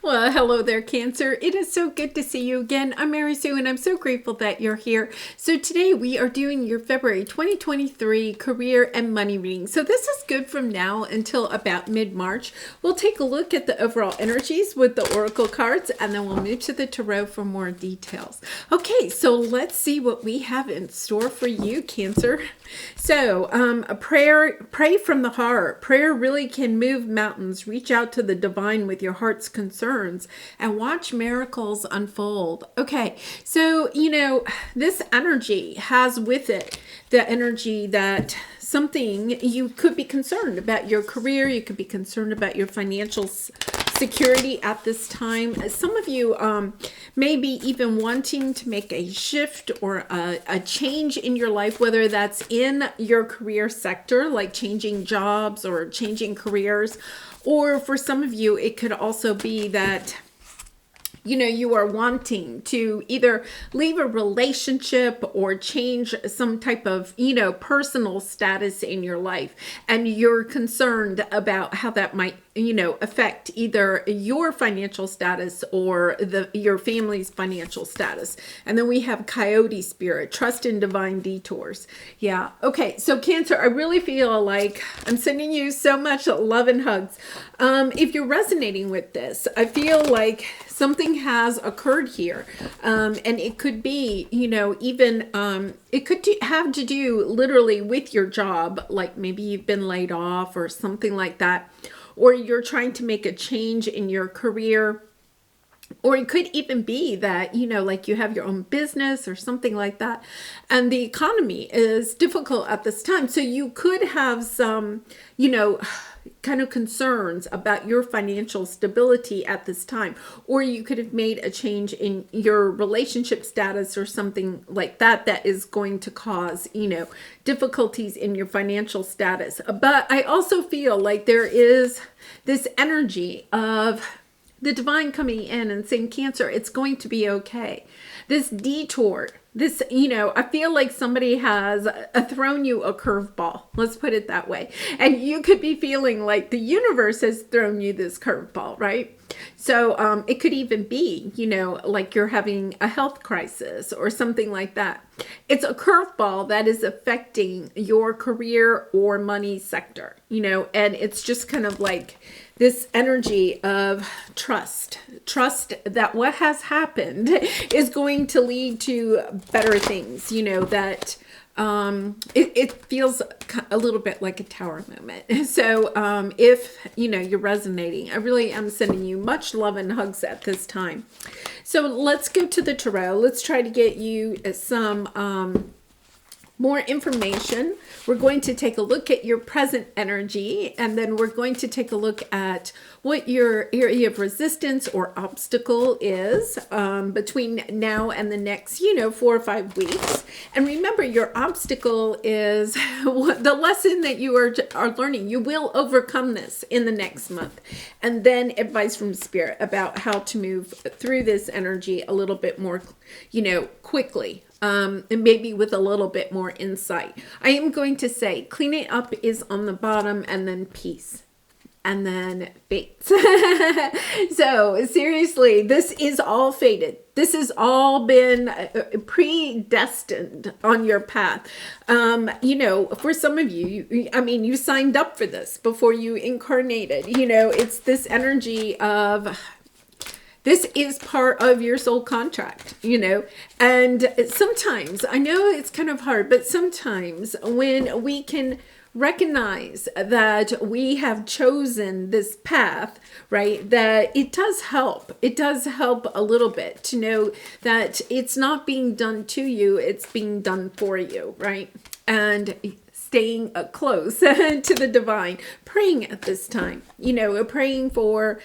Well, hello there, Cancer. It is so good to see you again. I'm Mary Sue, and I'm so grateful that you're here. So today we are doing your February 2023 career and money reading. So this is good from now until about mid-March. We'll take a look at the overall energies with the oracle cards, and then we'll move to the tarot for more details. Okay, so let's see what we have in store for you, Cancer. So pray from the heart. Prayer really can move mountains. Reach out to the divine with your heart's concerns and watch miracles unfold. Okay, so this energy has with it the energy that something you could be concerned about your career, you could be concerned about your financial security at this time. Some of you may be even wanting to make a shift or a change in your life, whether that's in your career sector, like changing jobs or changing careers, or for some of you, it could also be that you are wanting to either leave a relationship or change some type of, personal status in your life. And you're concerned about how that might, affect either your financial status or your family's financial status. And then we have Coyote Spirit, trust in divine detours. Yeah. Okay. So Cancer, I really feel like I'm sending you so much love and hugs. If you're resonating with this, I feel like something has occurred here. And it could be, even, it could have to do literally with your job, like maybe you've been laid off or something like that, or you're trying to make a change in your career. Or it could even be that, like you have your own business or something like that. And the economy is difficult at this time. So you could have some, kind of concerns about your financial stability at this time. Or you could have made a change in your relationship status or something like that that is going to cause, difficulties in your financial status. But I also feel like there is this energy of the divine coming in and saying, Cancer, it's going to be okay. This detour, I feel like somebody has thrown you a curveball. Let's put it that way. And you could be feeling like the universe has thrown you this curveball, right? So it could even be, like you're having a health crisis or something like that. It's a curveball that is affecting your career or money sector, and it's just kind of like this energy of trust that what has happened is going to lead to better things, that it feels a little bit like a tower moment. So if you're resonating, I really am sending you much love and hugs at this time. So let's go to the tarot. Let's try to get you some more information. We're going to take a look at your present energy, and then we're going to take a look at what your area of resistance or obstacle is between now and the next, 4 or 5 weeks. And remember, your obstacle is the lesson that you are learning. You will overcome this in the next month. And then advice from Spirit about how to move through this energy a little bit more, quickly. And maybe with a little bit more insight. I am going to say cleaning up is on the bottom, and then peace, and then fates. So seriously, this is all fated. This has all been predestined on your path. For some of you, you signed up for this before you incarnated. It's this energy of this is part of your soul contract, and sometimes, I know it's kind of hard, but sometimes when we can recognize that we have chosen this path, right, that it does help. It does help a little bit to know that it's not being done to you, it's being done for you, right? And staying close to the divine, praying at this time, praying for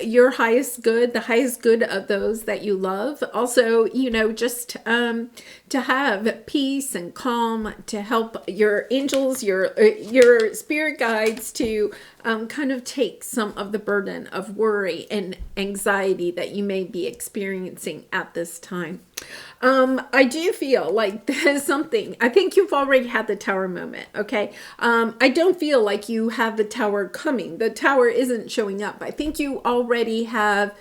your highest good, the highest good of those that you love. Also, just to have peace and calm, to help your angels, your spirit guides to kind of take some of the burden of worry and anxiety that you may be experiencing at this time. I do feel like there's something, I think you've already had the tower moment, okay? I don't feel like you have the tower coming. The tower isn't showing up. I think you already have,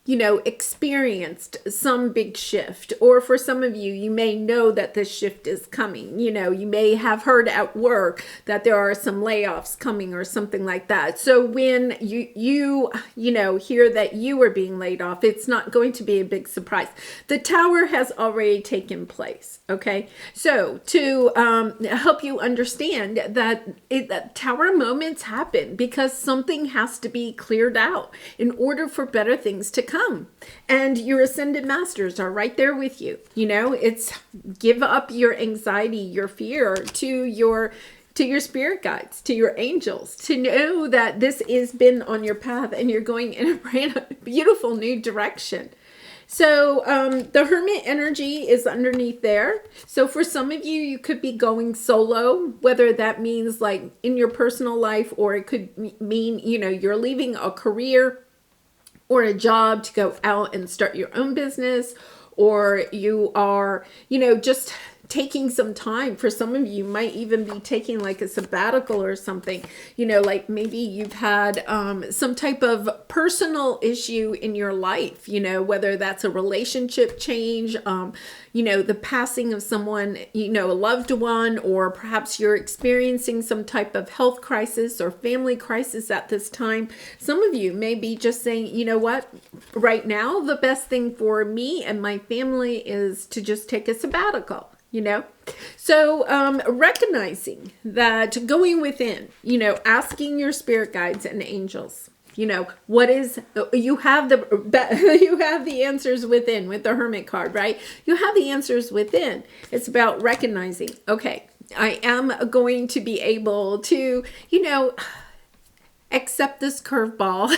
experienced some big shift. Or for some of you, you may know that this shift is coming. You may have heard at work that there are some layoffs coming or something like that. So when you hear that you are being laid off, it's not going to be a big surprise. The tower has already taken place. Okay. So to help you understand that tower moments happen because something has to be cleared out in order for better things to come. And your ascended masters are right there with you. It's give up your anxiety, your fear to your spirit guides, to your angels, to know that this has been on your path and you're going in a brand beautiful new direction. So the Hermit energy is underneath there. So for some of you, you could be going solo, whether that means like in your personal life, or it could mean, you're leaving a career or a job to go out and start your own business, or you are, just taking some time. For some of you, might even be taking like a sabbatical or something, like maybe you've had some type of personal issue in your life, whether that's a relationship change, the passing of someone, a loved one, or perhaps you're experiencing some type of health crisis or family crisis at this time. Some of you may be just saying, what, right now, the best thing for me and my family is to just take a sabbatical. So recognizing that, going within, asking your spirit guides and angels, what is, you have the answers within with the Hermit card, right? You have the answers within. It's about recognizing, okay, I am going to be able to, accept this curveball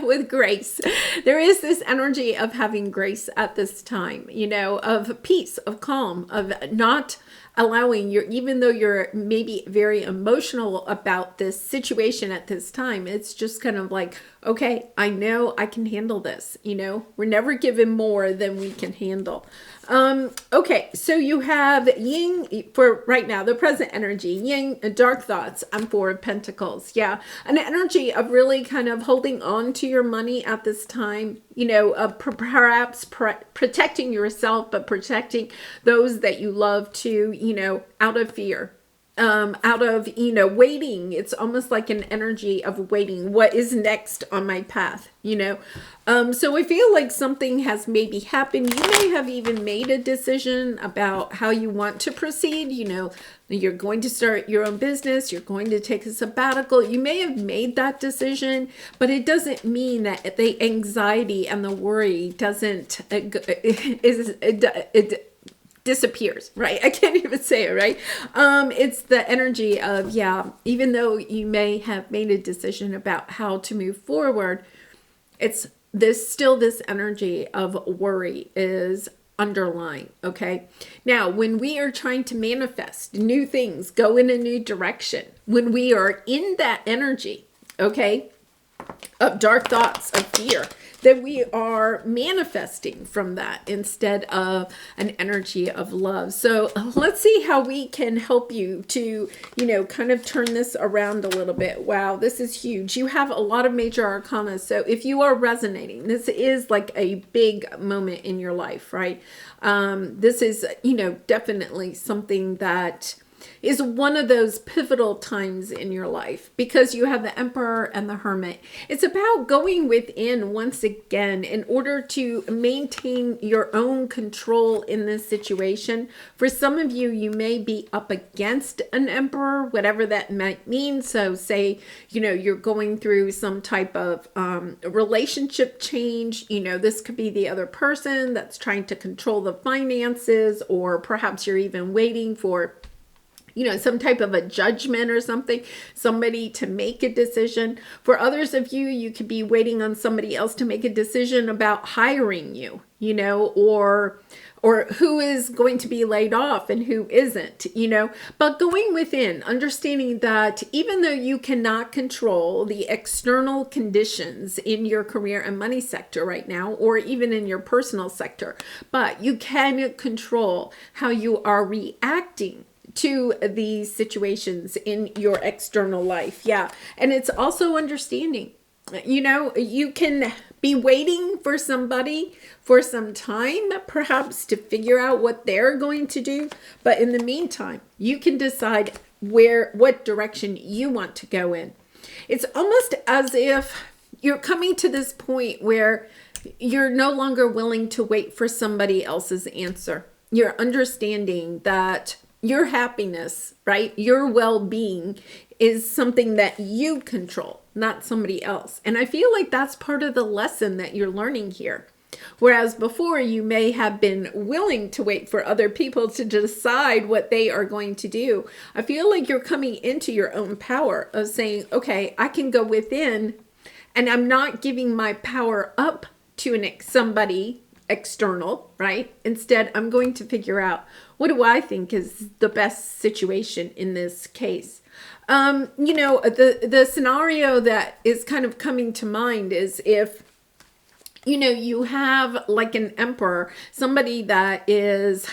with grace. There is this energy of having grace at this time, of peace, of calm, of not allowing even though you're maybe very emotional about this situation at this time, it's just kind of like, okay, I know I can handle this. We're never given more than we can handle. Okay, so you have yin for right now, the present energy, yin, dark thoughts, and Four of Pentacles. Yeah, an energy of really kind of holding on to your money at this time, perhaps protecting yourself, but protecting those that you love too, out of fear. Out of, waiting. It's almost like an energy of waiting. What is next on my path, So I feel like something has maybe happened. You may have even made a decision about how you want to proceed. You're going to start your own business. You're going to take a sabbatical. You may have made that decision, but it doesn't mean that the anxiety and the worry doesn't, disappears, right? I can't even say it, right? It's the energy of, even though you may have made a decision about how to move forward, it's this energy of worry is underlying, okay? Now, when we are trying to manifest new things, go in a new direction, when we are in that energy, okay, of dark thoughts, of fear, that we are manifesting from that instead of an energy of love. So let's see how we can help you to, kind of turn this around a little bit. Wow, this is huge. You have a lot of major arcana. So if you are resonating, this is like a big moment in your life, right? This is, definitely something that is one of those pivotal times in your life because you have the Emperor and the Hermit. It's about going within once again in order to maintain your own control in this situation. For some of you, you may be up against an Emperor, whatever that might mean. So say, you're going through some type of relationship change. This could be the other person that's trying to control the finances, or perhaps you're even waiting for some type of a judgment or something, somebody to make a decision. For others of you, you could be waiting on somebody else to make a decision about hiring you, or who is going to be laid off and who isn't, but going within, understanding that even though you cannot control the external conditions in your career and money sector right now, or even in your personal sector, but you can control how you are reacting to these situations in your external life. Yeah. And it's also understanding, you can be waiting for somebody for some time, perhaps to figure out what they're going to do. But in the meantime, you can decide what direction you want to go in. It's almost as if you're coming to this point where you're no longer willing to wait for somebody else's answer. You're understanding that your happiness, right? Your well-being is something that you control, not somebody else. And I feel like that's part of the lesson that you're learning here. Whereas before, you may have been willing to wait for other people to decide what they are going to do. I feel like you're coming into your own power of saying, okay, I can go within, and I'm not giving my power up to somebody external, right? Instead, I'm going to figure out, what do I think is the best situation in this case? The scenario that is kind of coming to mind is if, you have like an emperor, somebody that is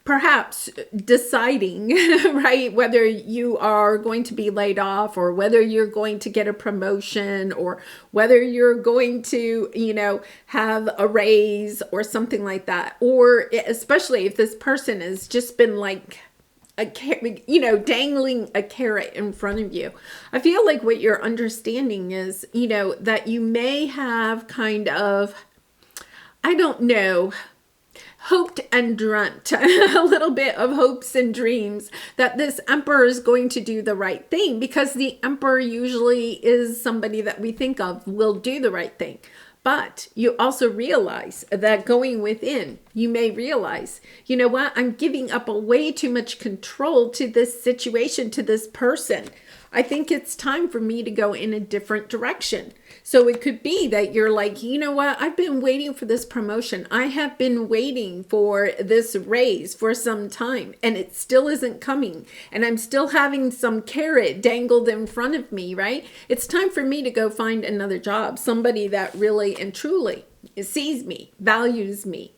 perhaps deciding, right, whether you are going to be laid off or whether you're going to get a promotion or whether you're going to, have a raise or something like that. Or especially if this person has just been like, dangling a carrot in front of you. I feel like what you're understanding is, that you may have kind of, I don't know, hoped and dreamt a little bit of hopes and dreams that this emperor is going to do the right thing, because the emperor usually is somebody that we think of will do the right thing. But you also realize that going within, you may realize, you know what, I'm giving up way too much control to this situation, to this person. I think it's time for me to go in a different direction. So it could be that you're like, you know what, I've been waiting for this promotion. I have been waiting for this raise for some time, and it still isn't coming. And I'm still having some carrot dangled in front of me, right? It's time for me to go find another job, somebody that really and truly sees me, values me,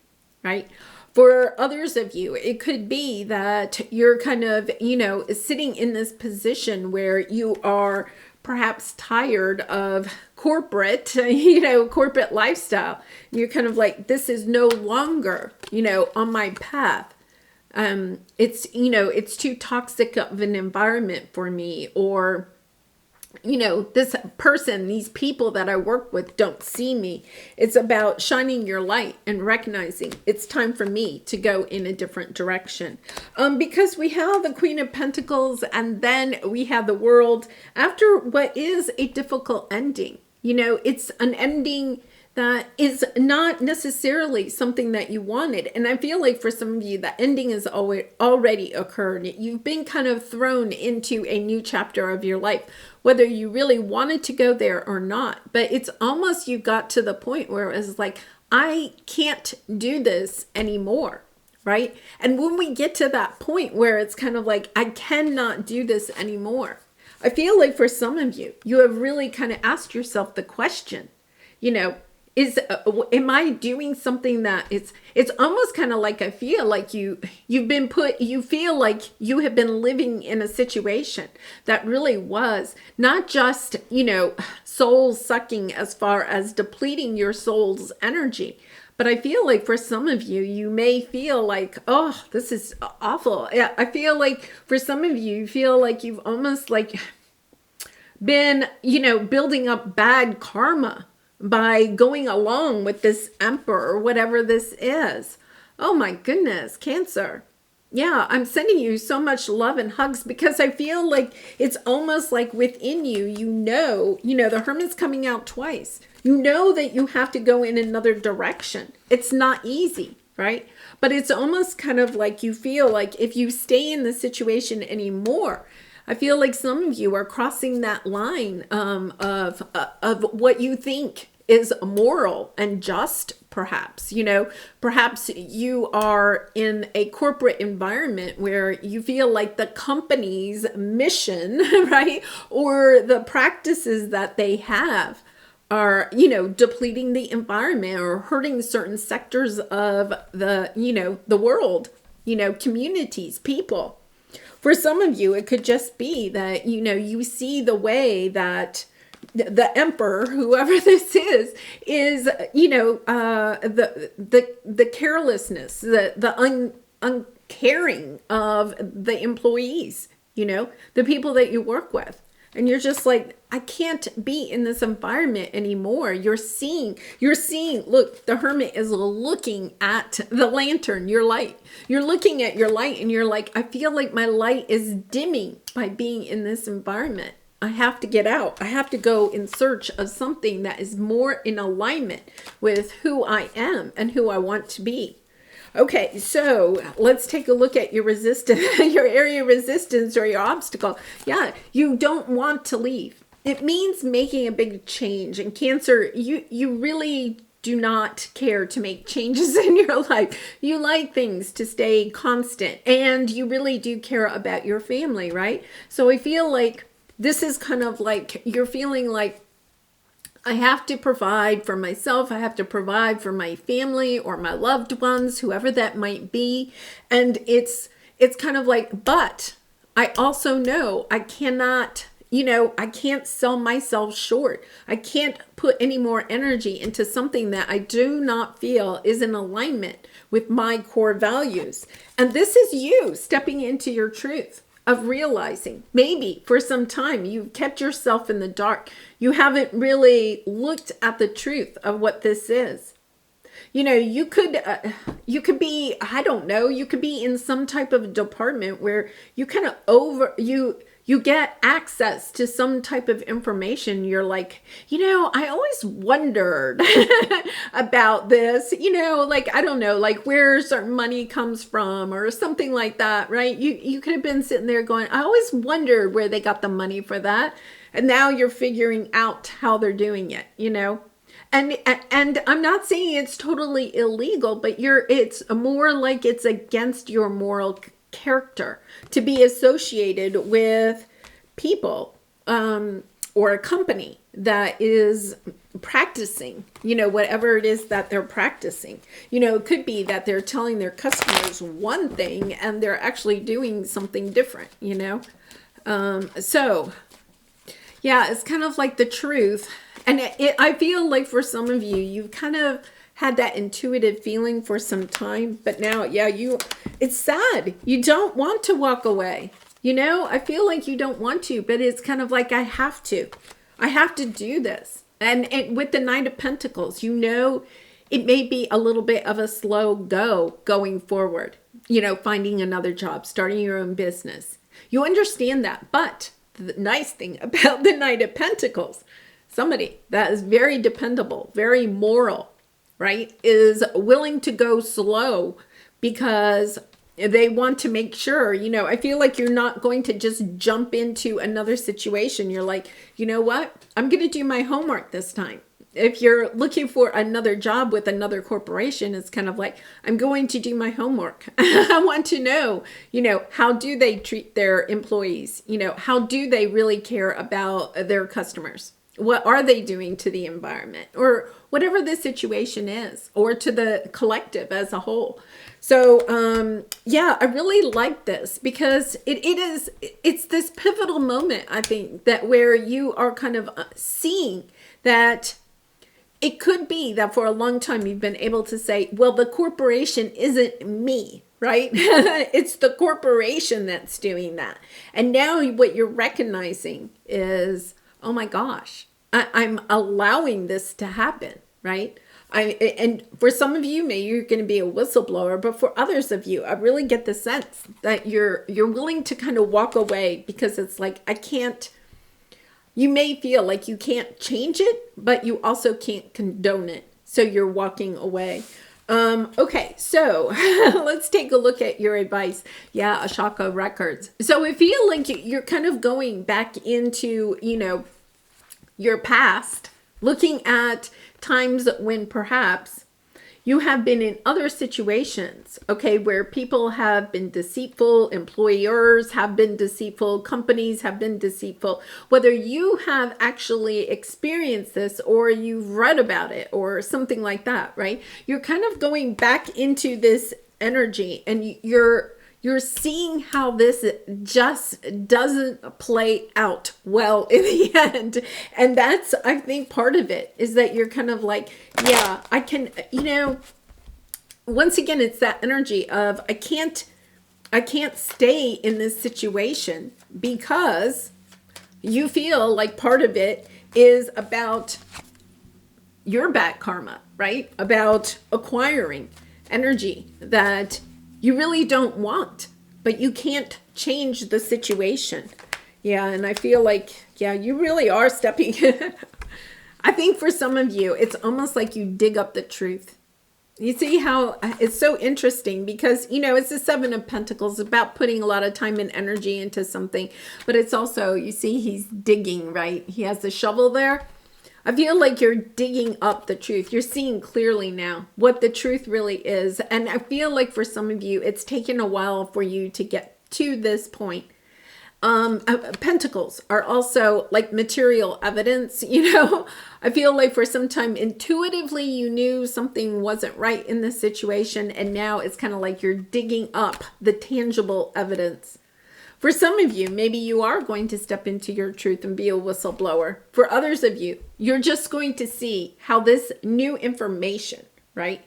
right? For others of you, it could be that you're kind of, sitting in this position where you are perhaps tired of corporate, corporate lifestyle. You're kind of like, this is no longer, on my path. It's too toxic of an environment for me, or this person, these people that I work with don't see me. It's about shining your light and recognizing it's time for me to go in a different direction. Because we have the Queen of Pentacles, and then we have the World after what is a difficult ending. It's an ending that is not necessarily something that you wanted. And I feel like for some of you, the ending has already occurred. You've been kind of thrown into a new chapter of your life, whether you really wanted to go there or not. But it's almost you got to the point where it was like, I can't do this anymore, right? And when we get to that point where it's kind of like, I cannot do this anymore, I feel like for some of you, you have really kind of asked yourself the question, am I doing something that it's almost kind of like, I feel like you feel like you have been living in a situation that really was not just, soul sucking as far as depleting your soul's energy. But I feel like for some of you, you may feel like, oh, this is awful. Yeah, I feel like for some of you, you feel like you've almost like been, building up bad karma by going along with this emperor or whatever this is. Oh my goodness, Cancer. Yeah, I'm sending you so much love and hugs, because I feel like it's almost like within you, the Hermit's coming out twice. You know that you have to go in another direction. It's not easy. right? But it's almost kind of like you feel like if you stay in the situation anymore, I feel like some of you are crossing that line of what you think is moral and just, perhaps. Perhaps you are in a corporate environment where you feel like the company's mission, right, or the practices that they have are, depleting the environment or hurting certain sectors of the world, communities, people. For some of you, it could just be that, you see the way that the emperor, whoever this is, the carelessness, the uncaring of the employees, the people that you work with. And you're just like, I can't be in this environment anymore. You're seeing, look, the hermit is looking at the lantern, your light. You're looking at your light and you're like, I feel like my light is dimming by being in this environment. I have to get out. I have to go in search of something that is more in alignment with who I am and who I want to be. Okay, so let's take a look at your resistance, your area of resistance or your obstacle. Yeah, you don't want to leave. It means making a big change. And Cancer, you really do not care to make changes in your life. You like things to stay constant, and you really do care about your family, right? So I feel like this is kind of like you're feeling like, I have to provide for myself. I have to provide for my family or my loved ones, whoever that might be. And it's kind of like, but I also know I cannot, I can't sell myself short. I can't put any more energy into something that I do not feel is in alignment with my core values. And this is you stepping into your truth of realizing maybe for some time you've kept yourself in the dark. You haven't really looked at the truth of what this is. You could be, I don't know, you could be in some type of department where you kind of you get access to some type of information. You're like, I always wondered about this, like, I don't know, like where certain money comes from or something like that, right? You could have been sitting there going, I always wondered where they got the money for that. And now you're figuring out how they're doing it, And I'm not saying it's totally illegal, but it's more like it's against your moral character to be associated with people or a company that is practicing, whatever it is that they're practicing. It could be that they're telling their customers one thing and they're actually doing something different, So yeah, it's kind of like the truth. And I feel like for some of you, you've kind of had that intuitive feeling for some time, but now, it's sad. You don't want to walk away. I feel like you don't want to, but it's kind of like, I have to do this. And with the Knight of Pentacles, it may be a little bit of a slow going forward, finding another job, starting your own business. You understand that. But the nice thing about the Knight of Pentacles, somebody that is very dependable, very moral, right, is willing to go slow because they want to make sure, I feel like you're not going to just jump into another situation. You're like, you know what? I'm going to do my homework this time. If you're looking for another job with another corporation, it's kind of like, I'm going to do my homework. I want to know, how do they treat their employees? How do they really care about their customers? What are they doing to the environment or whatever the situation is, or to the collective as a whole? So, I really like this because it's this pivotal moment, I think, that where you are kind of seeing that it could be that for a long time you've been able to say, well, the corporation isn't me, right? It's the corporation that's doing that. And now what you're recognizing is, oh my gosh, I'm allowing this to happen, right? And for some of you, maybe you're going to be a whistleblower, but for others of you, I really get the sense that you're willing to kind of walk away because it's like, you may feel like you can't change it, but you also can't condone it. So you're walking away. Okay, so let's take a look at your advice. Yeah, Ashaka Records. So I feel like you're kind of going back into, your past, looking at times when perhaps you have been in other situations, okay, where people have been deceitful, employers have been deceitful, companies have been deceitful, whether you have actually experienced this or you've read about it or something like that, right? You're kind of going back into this energy and you're seeing how this just doesn't play out well in the end. And that's, I think, part of it is that you're kind of like, yeah, I can, once again, it's that energy of I can't stay in this situation because you feel like part of it is about your bad karma, right? About acquiring energy that you really don't want, but you can't change the situation. Yeah, and I feel like, yeah, you really are stepping. I think for some of you, it's almost like you dig up the truth. You see how it's so interesting because, it's the Seven of Pentacles, about putting a lot of time and energy into something, but it's also, you see, he's digging, right? He has the shovel there. I feel like you're digging up the truth. You're seeing clearly now what the truth really is. And I feel like for some of you, it's taken a while for you to get to this point. Pentacles are also like material evidence, I feel like for some time intuitively you knew something wasn't right in this situation. And now it's kind of like you're digging up the tangible evidence. For some of you, maybe you are going to step into your truth and be a whistleblower. For others of you, you're just going to see how this new information, right,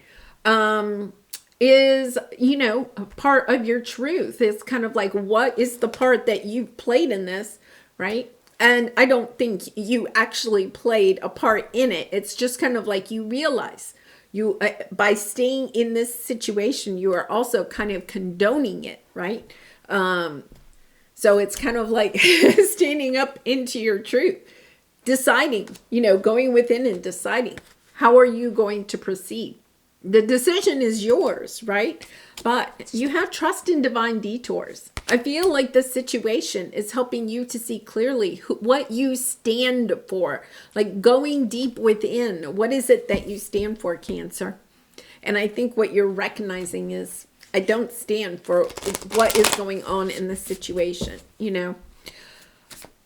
is, a part of your truth. It's kind of like, what is the part that you've played in this, right? And I don't think you actually played a part in it. It's just kind of like you realize you, by staying in this situation, you are also kind of condoning it, right? So it's kind of like standing up into your truth, deciding, going within and deciding, how are you going to proceed? The decision is yours, right? But you have trust in divine detours. I feel like the situation is helping you to see clearly what you stand for, like going deep within. What is it that you stand for, Cancer? And I think what you're recognizing is, I don't stand for what is going on in this situation,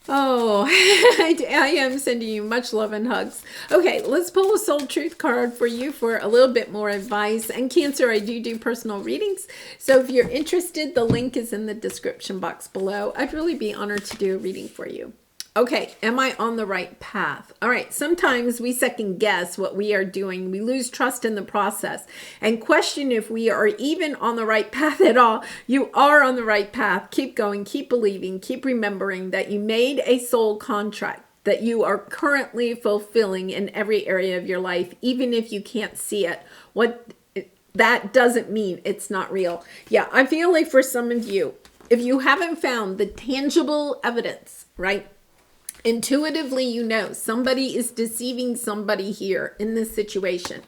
Oh, I am sending you much love and hugs. Okay, let's pull a soul truth card for you for a little bit more advice. And Cancer, I do personal readings. So if you're interested, the link is in the description box below. I'd really be honored to do a reading for you. Okay, am I on the right path? All right, sometimes we second guess what we are doing. We lose trust in the process and question if we are even on the right path at all. You are on the right path. Keep going, keep believing, keep remembering that you made a soul contract that you are currently fulfilling in every area of your life, even if you can't see it. That doesn't mean it's not real. Yeah, I feel like for some of you, if you haven't found the tangible evidence, right? Intuitively, somebody is deceiving somebody here in this situation,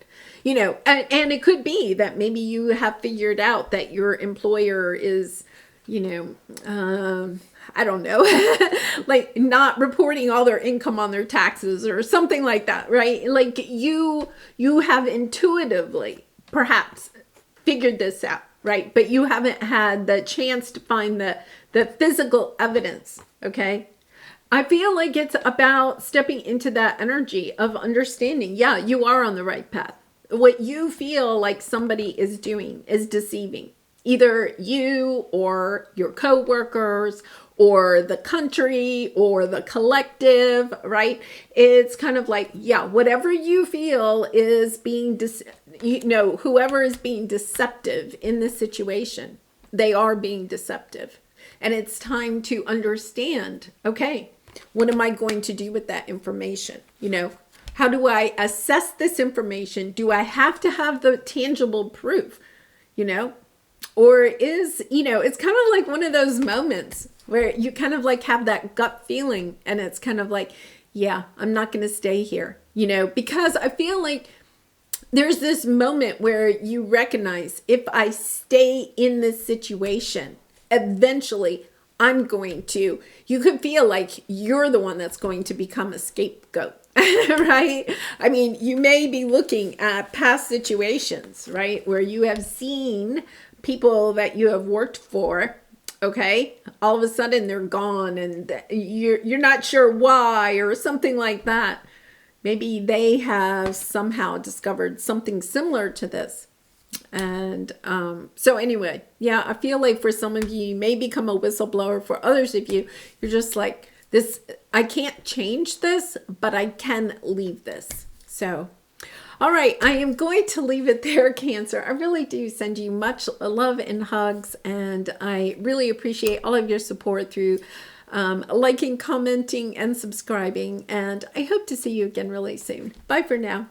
and it could be that maybe you have figured out that your employer is, I don't know, like not reporting all their income on their taxes or something like that, right? Like you have intuitively perhaps figured this out, right? But you haven't had the chance to find the physical evidence, okay? I feel like it's about stepping into that energy of understanding. Yeah, you are on the right path. What you feel like somebody is doing is deceiving. Either you or your coworkers or the country or the collective, right? It's kind of like, yeah, whatever you feel is being, whoever is being deceptive in this situation, they are being deceptive. And it's time to understand, okay, what am I going to do with that information? How do I assess this information? Do I have to have the tangible proof? Or is, it's kind of like one of those moments where you kind of like have that gut feeling and it's kind of like, yeah, I'm not going to stay here, because I feel like there's this moment where you recognize, if I stay in this situation, eventually I'm going to, you could feel like you're the one that's going to become a scapegoat, right? I mean, you may be looking at past situations, right, where you have seen people that you have worked for, okay, all of a sudden they're gone and you're not sure why or something like that. Maybe they have somehow discovered something similar to this. And so anyway, yeah, I feel like for some of you, you may become a whistleblower. For others of you, you're just like, this, I can't change this, but I can leave this. So, all right, I am going to leave it there, Cancer. I really do send you much love and hugs, and I really appreciate all of your support through liking, commenting, and subscribing. And I hope to see you again really soon. Bye for now.